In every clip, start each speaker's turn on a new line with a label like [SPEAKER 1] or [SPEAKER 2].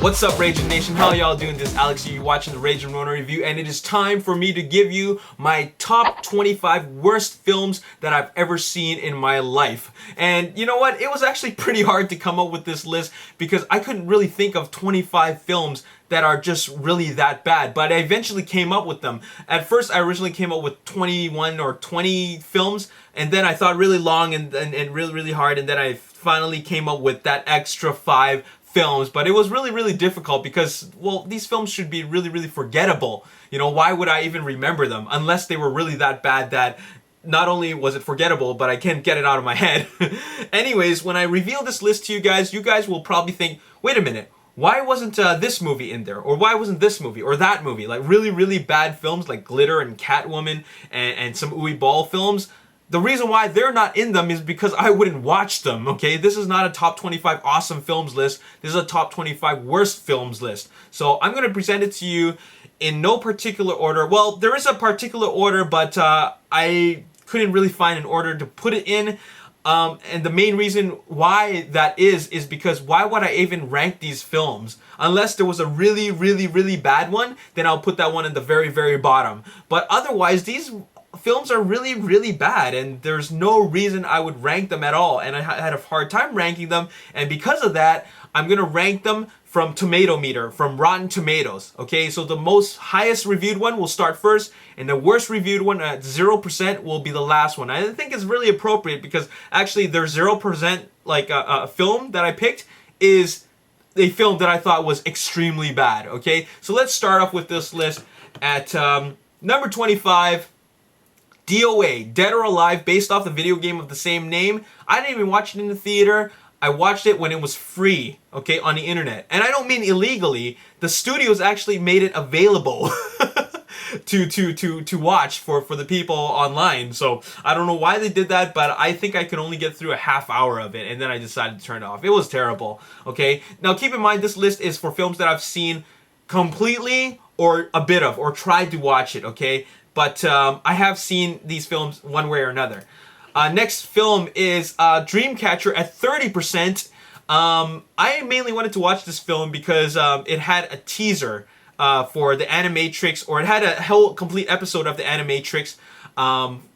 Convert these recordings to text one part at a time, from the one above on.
[SPEAKER 1] What's up, Ragin Nation? How y'all doing? This is Alex, you watching the Ragin Ronin review, and it is time for me to give you my top 25 worst films that I've ever seen in my life. And you know what? It was actually pretty hard to come up with this list because I couldn't really think of 25 films that are just really that bad, but I eventually came up with them. At first, I originally came up with 21 or 20 films, and then I thought really long and really hard, and then I finally came up with that extra 5 films. But it was really difficult because, well, these films should be really forgettable. You know, why would I even remember them unless they were really that bad that not only was it forgettable, but I can't get it out of my head. Anyways, when I reveal this list to you guys will probably think, wait a minute, why wasn't this movie in there? Or why wasn't this movie or that movie? Like really bad films like Glitter and Catwoman and some Uwe Ball films. The reason why they're not in them is because I wouldn't watch them, okay? This is not a top 25 awesome films list. This is a top 25 worst films list. So I'm going to present it to you in no particular order. Well, there is a particular order, but I couldn't really find an order to put it in. And the main reason why that is because why would I even rank these films? Unless there was a really bad one, then I'll put that one in the very bottom. But otherwise, these films are really bad, and there's no reason I would rank them at all, and I had a hard time ranking them, and because of that, I'm gonna rank them from Tomato Meter, from Rotten Tomatoes. Okay, so the most highest reviewed one will start first, and the worst reviewed one at 0% will be the last one. I think it's really appropriate because actually their 0% like a film that I picked is a film that I thought was extremely bad. Okay, so let's start off with this list at number 25. DOA, Dead or Alive, based off the video game of the same name. I didn't even watch it in the theater. I watched it when it was free, okay, on the internet. And I don't mean illegally. The studios actually made it available to watch for the people online. So I don't know why they did that, but I think I could only get through a half hour of it, and then I decided to turn it off. It was terrible, okay? Now keep in mind, this list is for films that I've seen completely or a bit of, or tried to watch it, okay? But I have seen these films one way or another. Next film is Dreamcatcher at 30%. I mainly wanted to watch this film because it had a teaser for the Animatrix, or it had a whole complete episode of the Animatrix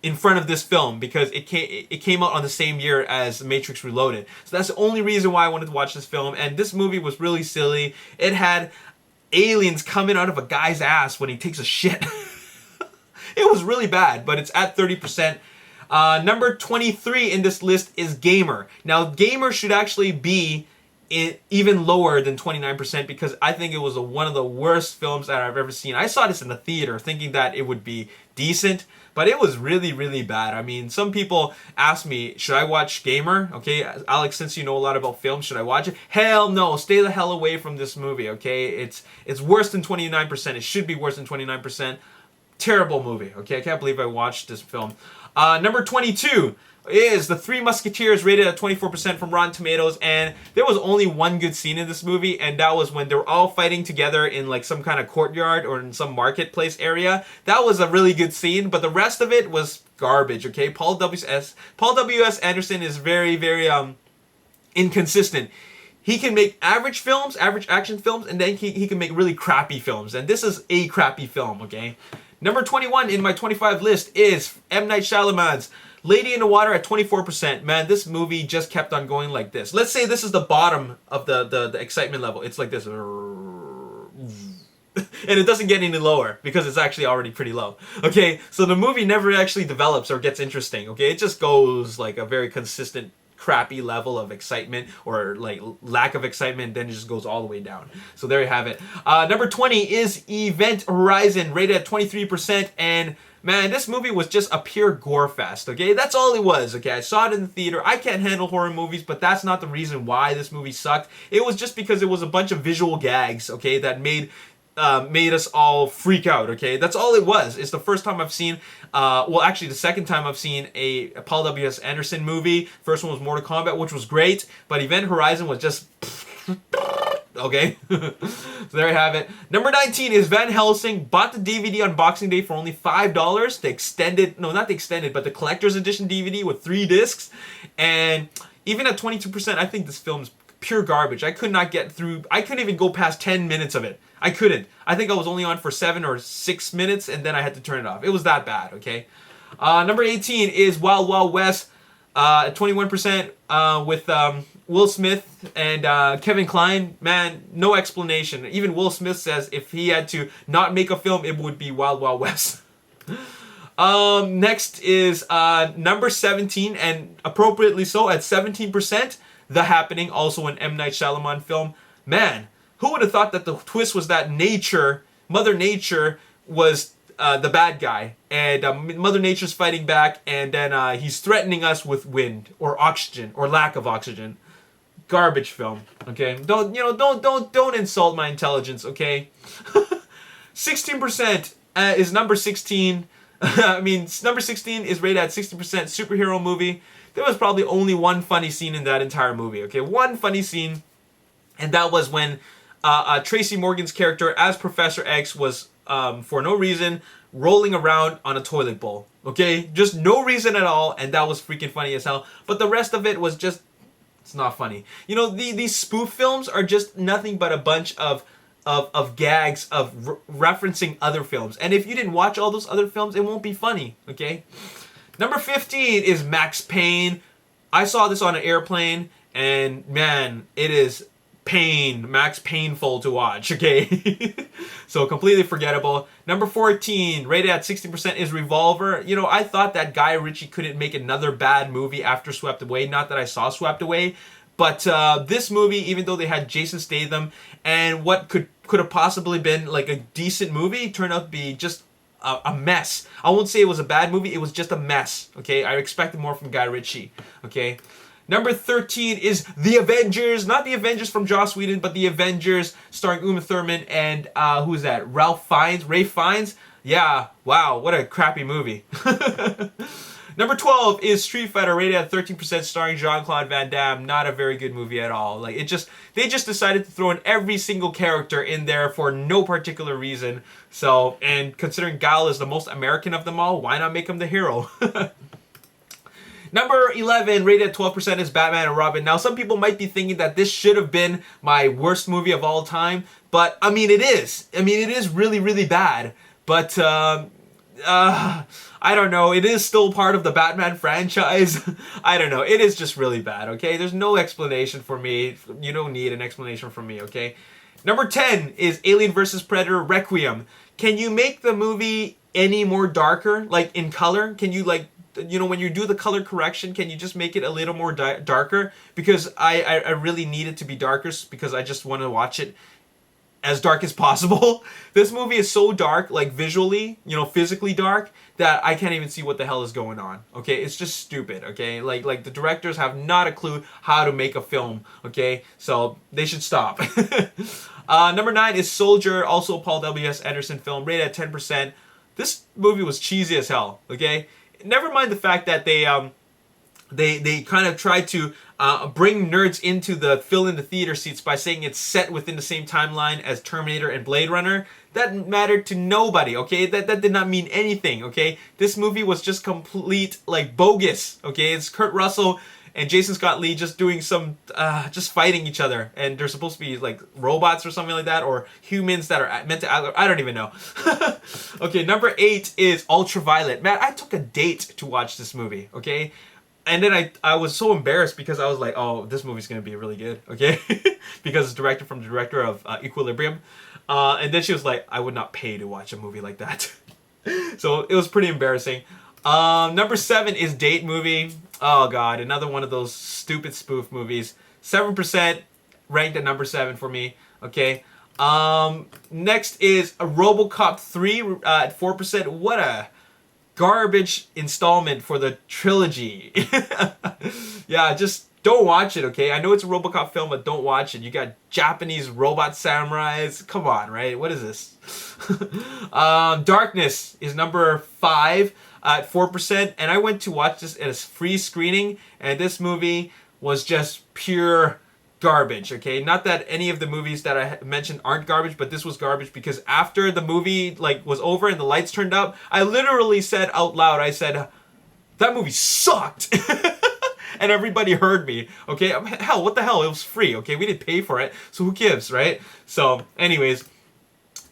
[SPEAKER 1] in front of this film because it came out on the same year as Matrix Reloaded. So that's the only reason why I wanted to watch this film. And this movie was really silly. It had aliens coming out of a guy's ass when he takes a shit. It was really bad, but it's at 30%. Number 23 in this list is Gamer. Now, Gamer should actually be even lower than 29% because I think it was one of the worst films that I've ever seen. I saw this in the theater thinking that it would be decent, but it was really bad. I mean, some people ask me, should I watch Gamer? Okay, Alex, since you know a lot about films, should I watch it? Hell no, stay the hell away from this movie, okay? It's worse than 29%. It should be worse than 29%. Terrible movie, okay? I can't believe I watched this film. Number 22 is The Three Musketeers, rated at 24% from Rotten Tomatoes, and there was only one good scene in this movie, and that was when they were all fighting together in like some kind of courtyard or in some marketplace area. That was a really good scene, but the rest of it was garbage, okay? Paul W.S. Anderson is very inconsistent. He can make average films, average action films, and then he can make really crappy films, and this is a crappy film, okay? Number 21 in my 25 list is M. Night Shyamalan's Lady in the Water at 24%. Man, this movie just kept on going like this. Let's say this is the bottom of the excitement level. It's like this. And it doesn't get any lower because it's actually already pretty low. Okay, so the movie never actually develops or gets interesting. Okay, it just goes like a very consistent crappy level of excitement or like lack of excitement, then it just goes all the way down. So there you have it. Number 20 is Event Horizon, rated at 23%, and man, this movie was just a pure gore fest, okay? That's all it was, okay? I saw it in the theater. I can't handle horror movies, but that's not the reason why this movie sucked. It was just because it was a bunch of visual gags, okay, that made us all freak out, okay? That's all it was. It's the first time I've seen, well, actually the second time I've seen a Paul W.S. Anderson movie. First one was Mortal Kombat, which was great, but Event Horizon was just okay. So there you have it. Number 19 is Van Helsing. Bought the DVD on Boxing Day for only $5. The extended, no, not the extended, but the collector's edition DVD with 3 discs. And even at 22%, I think this film's pure garbage. I could not get through. I couldn't even go past 10 minutes of it. I couldn't. I think I was only on for 7 or 6 minutes, and then I had to turn it off. It was that bad, okay? Number 18 is Wild Wild West, 21% with Will Smith and Kevin Kline. Man, no explanation. Even Will Smith says if he had to not make a film, it would be Wild Wild West. Next is number 17, and appropriately so, at 17%, The Happening, also an M. Night Shyamalan film. Man, who would have thought that the twist was that Mother Nature was the bad guy, and Mother Nature's fighting back, and then he's threatening us with wind or oxygen or lack of oxygen. Garbage film. Okay, don't insult my intelligence. Okay, 16% is number 16. I mean, number 16 is rated at 60% superhero movie. There was probably only one funny scene in that entire movie. Okay, one funny scene, and that was when Tracy Morgan's character as Professor X was, for no reason, rolling around on a toilet bowl. Okay, just no reason at all, and that was freaking funny as hell. But the rest of it was just, it's not funny. You know, these spoof films are just nothing but a bunch of gags of referencing other films. And if you didn't watch all those other films, it won't be funny, okay? Number 15 is Max Payne. I saw this on an airplane, and man, it is painful to watch, okay? So completely forgettable. Number 14, rated at 60%, is Revolver. You know, I thought that Guy Ritchie couldn't make another bad movie after Swept Away. Not that I saw Swept Away, but this movie, even though they had Jason Statham, and what could have possibly been like a decent movie, turned out to be just a mess. I won't say it was a bad movie, it was just a mess, okay? I expected more from Guy Ritchie, okay? Number 13 is The Avengers. Not The Avengers from Joss Whedon, but The Avengers starring Uma Thurman and who's that? Ralph Fiennes? Yeah, wow, what a crappy movie. Number 12 is Street Fighter, rated at 13%, starring Jean-Claude Van Damme. Not a very good movie at all. Like, they just decided to throw in every single character in there for no particular reason. So, and considering Guile is the most American of them all, why not make him the hero? Number 11, rated at 12%, is Batman and Robin. Now, some people might be thinking that this should have been my worst movie of all time, but I mean, it is. I mean, it is really, really bad. But I don't know. It is still part of the Batman franchise. I don't know. It is just really bad, okay? There's no explanation for me. You don't need an explanation from me, okay? Number 10 is Alien vs. Predator Requiem. Can you make the movie any more darker, like in color? Can you, like, you know, when you do the color correction, can you just make it a little more darker? Because I really need it to be darker because I just want to watch it as dark as possible. This movie is so dark, like visually, you know, physically dark, that I can't even see what the hell is going on. Okay, it's just stupid. Okay, like the directors have not a clue how to make a film. Okay, so they should stop. Number 9 is Soldier, also a Paul W.S. Anderson film, rated at 10%. This movie was cheesy as hell. Okay, never mind the fact that they kind of tried to bring nerds into the fill in the theater seats by saying it's set within the same timeline as Terminator and Blade Runner. That mattered to nobody, okay? That did not mean anything, okay? This movie was just complete, like, bogus, okay? It's Kurt Russell and Jason Scott Lee just doing some, just fighting each other. And they're supposed to be, like, robots or something like that, or humans that are meant to, I don't even know. Okay, number 8 is Ultraviolet. Man, I took a date to watch this movie, okay? And then I was so embarrassed because I was like, oh, this movie's going to be really good, okay? Because it's directed from the director of Equilibrium. And then she was like, I would not pay to watch a movie like that. So it was pretty embarrassing. Number 7 is Date Movie. Oh, God, another one of those stupid spoof movies. 7% ranked at number 7 for me, okay? Next is a RoboCop 3 at 4%. What a garbage installment for the trilogy. Yeah, just don't watch it, okay? I know it's a RoboCop film, but don't watch it. You got Japanese robot samurais. Come on, right? What is this? Darkness is number 5 at 4%, and I went to watch this at a free screening, and this movie was just pure garbage, okay? Not that any of the movies that I mentioned aren't garbage, but this was garbage because after the movie like was over and the lights turned up, I literally said out loud, I said, that movie sucked. and everybody heard me. Okay, hell, what the hell? It was free. Okay, we didn't pay for it, so who gives, right? So, anyways.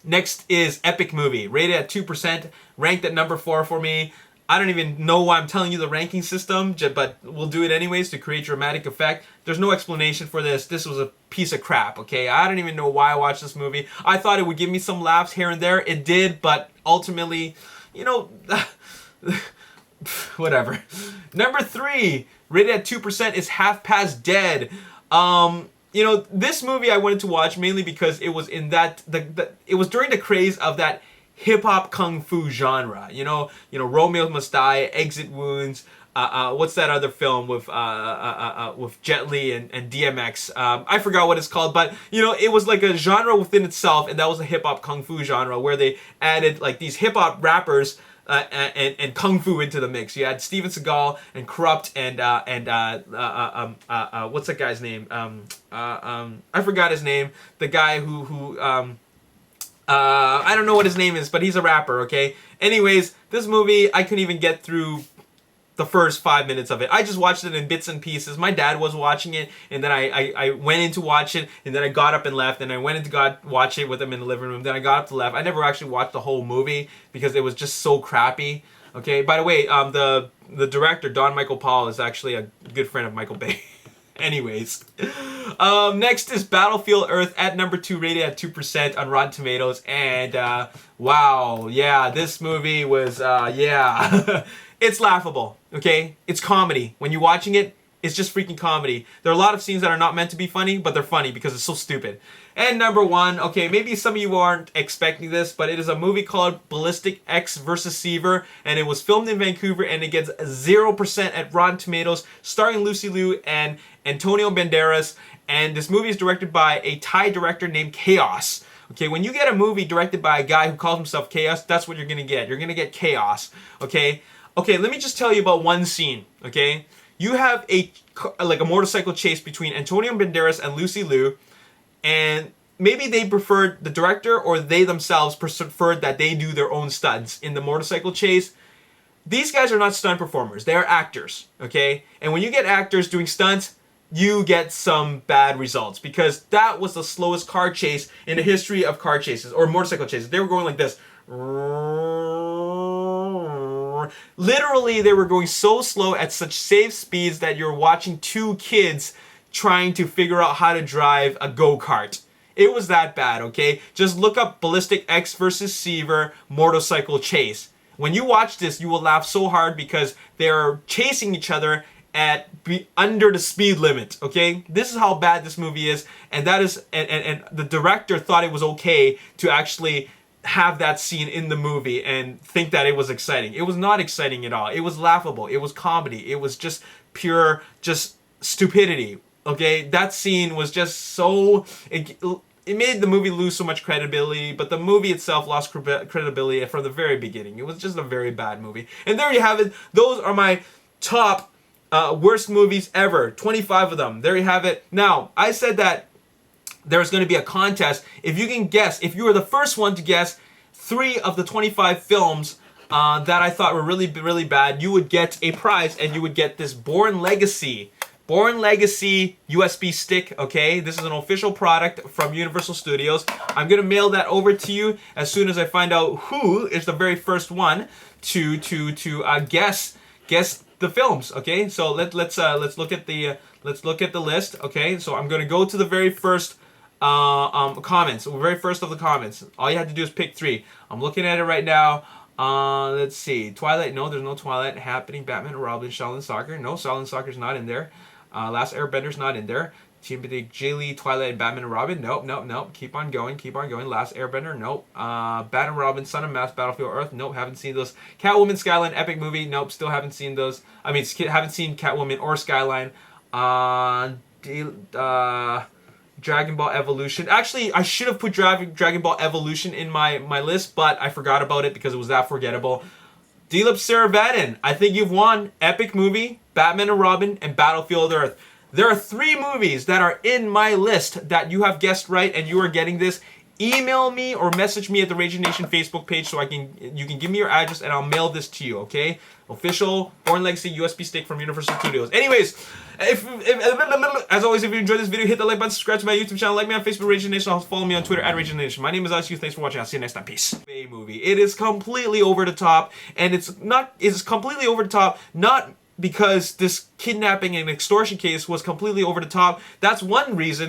[SPEAKER 1] Next is Epic Movie, rated at 2%, ranked at number 4 for me. I don't even know why I'm telling you the ranking system, but we'll do it anyways to create dramatic effect. There's no explanation for this. This was a piece of crap, okay? I don't even know why I watched this movie. I thought it would give me some laughs here and there. It did, but ultimately, you know, whatever. Number 3, rated at 2%, is Half Past Dead. You know, this movie I wanted to watch mainly because it was in that it was during the craze of that hip hop kung fu genre. You know, Romeo Must Die, Exit Wounds. What's that other film with Jet Li and DMX? I forgot what it's called, but you know, it was like a genre within itself, and that was a hip hop kung fu genre where they added like these hip hop rappers. And kung fu into the mix. You had Steven Seagal and Corrupt and what's that guy's name? I forgot his name. The guy who I don't know what his name is, but he's a rapper. Okay. Anyways, this movie I couldn't even get through the first 5 minutes of it. I just watched it in bits and pieces. My dad was watching it, and then I went in to watch it, and then I got up and left, and I went in to watch it with him in the living room. Then I got up to left. I never actually watched the whole movie because it was just so crappy. Okay, by the way, the director, Don Michael Paul, is actually a good friend of Michael Bay. Anyways, next is Battlefield Earth at number 2, rated at 2% on Rotten Tomatoes, and wow, yeah, this movie was yeah. It's laughable, okay? It's comedy. When you're watching it, it's just freaking comedy. There are a lot of scenes that are not meant to be funny, but they're funny because it's so stupid. And number 1, okay, maybe some of you aren't expecting this, but it is a movie called Ballistic X vs. Seaver, and it was filmed in Vancouver, and it gets 0% at Rotten Tomatoes, starring Lucy Liu and Antonio Banderas, and this movie is directed by a Thai director named Chaos. Okay, when you get a movie directed by a guy who calls himself Chaos, that's what you're gonna get. You're gonna get chaos, okay? Okay, let me just tell you about one scene, okay? You have a motorcycle chase between Antonio Banderas and Lucy Liu, and maybe they preferred, the director or they themselves preferred that they do their own stunts in the motorcycle chase. These guys are not stunt performers, they are actors, okay? And when you get actors doing stunts, you get some bad results because that was the slowest car chase in the history of car chases or motorcycle chases. They were going like this. Literally, they were going so slow at such safe speeds that you're watching 2 kids trying to figure out how to drive a go-kart. It was that bad, okay? Just look up Ballistic X vs. Seaver motorcycle chase. When you watch this, you will laugh so hard because they're chasing each other at under the speed limit, okay? This is how bad this movie is, and that is and the director thought it was okay to actually have that scene in the movie and think that it was exciting. It was not exciting at all. It was laughable. It was comedy. It was just pure, just stupidity. Okay, that scene was just so. It made the movie lose so much credibility, but the movie itself lost credibility from the very beginning. It was just a very bad movie. And there you have it. Those are my top worst movies ever. 25 of them. There you have it. Now, I said that there's going to be a contest. If you can guess, if you were the first one to guess 3 of the 25 films that I thought were really, really bad, you would get a prize, and you would get this Bourne Legacy USB stick, okay? This is an official product from Universal Studios. I'm going to mail that over to you as soon as I find out who is the very first one to guess the films, okay? So let's look at the list, okay? So I'm going to go to the very first comments. The very first of the comments. All you have to do is pick 3. I'm looking at it right now. Let's see. Twilight. No, there's no Twilight happening. Batman and Robin. Shaolin Soccer. No, Shaolin Soccer's not in there. Last Airbender's not in there. Timothy Jilly, Twilight, and Batman and Robin. Nope. Keep on going. Last Airbender. Nope. Batman and Robin, Son of Mass, Battlefield Earth. Nope. Haven't seen those. Catwoman, Skyline, Epic Movie. Nope. Still haven't seen those. I mean, haven't seen Catwoman or Skyline. Dragon Ball Evolution. Actually, I should have put Dragon Ball Evolution in my list, but I forgot about it because it was that forgettable. Dilip Saravanan, I think you've won. Epic Movie, Batman and Robin, and Battlefield Earth. There are 3 movies that are in my list that you have guessed right, and you are getting this email me or message me at the Ragin Nation Facebook page so you can give me your address and I'll mail this to you, okay? Official Born Legacy USB stick from Universal Studios. Anyways, as always, if you enjoyed this video, hit the like button, subscribe to my YouTube channel, like me on Facebook, Ragin Nation, also follow me on Twitter at Ragin Nation. My name is Alex. Thanks for watching. I'll see you next time. Peace. Movie. It is completely over the top, and it's completely over the top, not because this kidnapping and extortion case was completely over the top. That's one reason.